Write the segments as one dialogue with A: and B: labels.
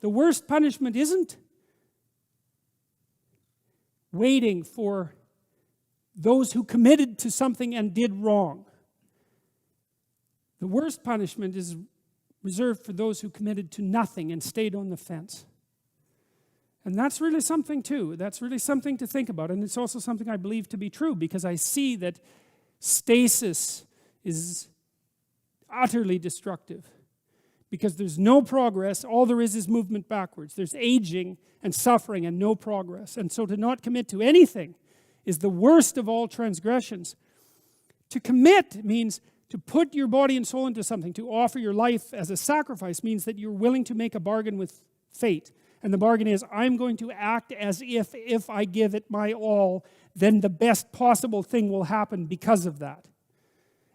A: The worst punishment isn't waiting for those who committed to something and did wrong. The worst punishment is reserved for those who committed to nothing and stayed on the fence. And that's really something too. That's really something to think about. And it's also something I believe to be true, because I see that stasis is utterly destructive. Because there's no progress, all there is movement backwards. There's aging and suffering and no progress. And so to not commit to anything is the worst of all transgressions. To commit means to put your body and soul into something. To offer your life as a sacrifice means that you're willing to make a bargain with fate. And the bargain is, I'm going to act as if I give it my all, then the best possible thing will happen because of that.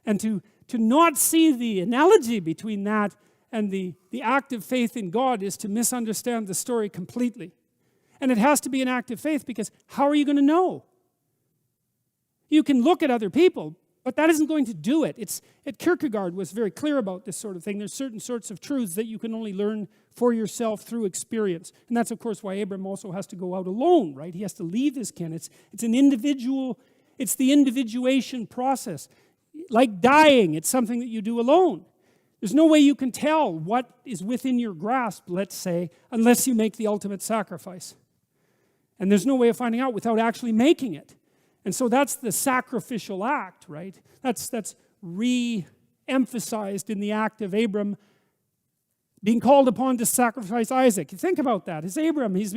A: And to not see the analogy between that and the act of faith in God is to misunderstand the story completely. And it has to be an act of faith, because how are you going to know? You can look at other people, but that isn't going to do it. Kierkegaard was very clear about this sort of thing. There's certain sorts of truths that you can only learn for yourself through experience. And that's, of course, why Abram also has to go out alone, right? He has to leave his kin. It's an individual, it's the individuation process. Like dying, it's something that you do alone. There's no way you can tell what is within your grasp, let's say, unless you make the ultimate sacrifice. And there's no way of finding out without actually making it. And so that's the sacrificial act, right? That's re-emphasized in the act of Abram being called upon to sacrifice Isaac. Think about that. It's Abram. He's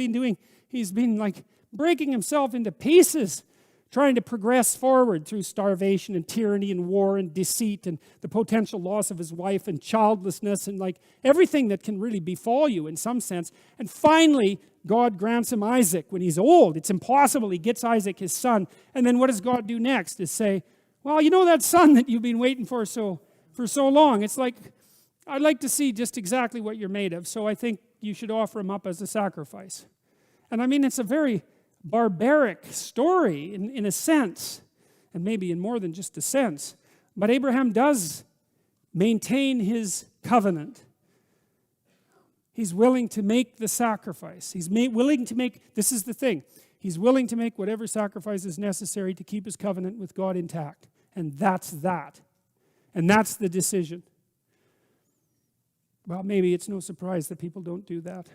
A: been like breaking himself into pieces, trying to progress forward through starvation and tyranny and war and deceit and the potential loss of his wife and childlessness and like everything that can really befall you in some sense. And finally, God grants him Isaac when he's old. It's impossible. He gets Isaac, his son. And then what does God do next? Is say, well, you know that son that you've been waiting for so long? It's like, I'd like to see just exactly what you're made of, so I think you should offer him up as a sacrifice. And I mean, it's a very barbaric story in a sense, and maybe in more than just a sense. But Abraham does maintain his covenant. He's willing to make the sacrifice. He's willing to make, this is the thing, he's willing to make whatever sacrifice is necessary to keep his covenant with God intact. And that's that. And that's the decision. Well, maybe it's no surprise that people don't do that.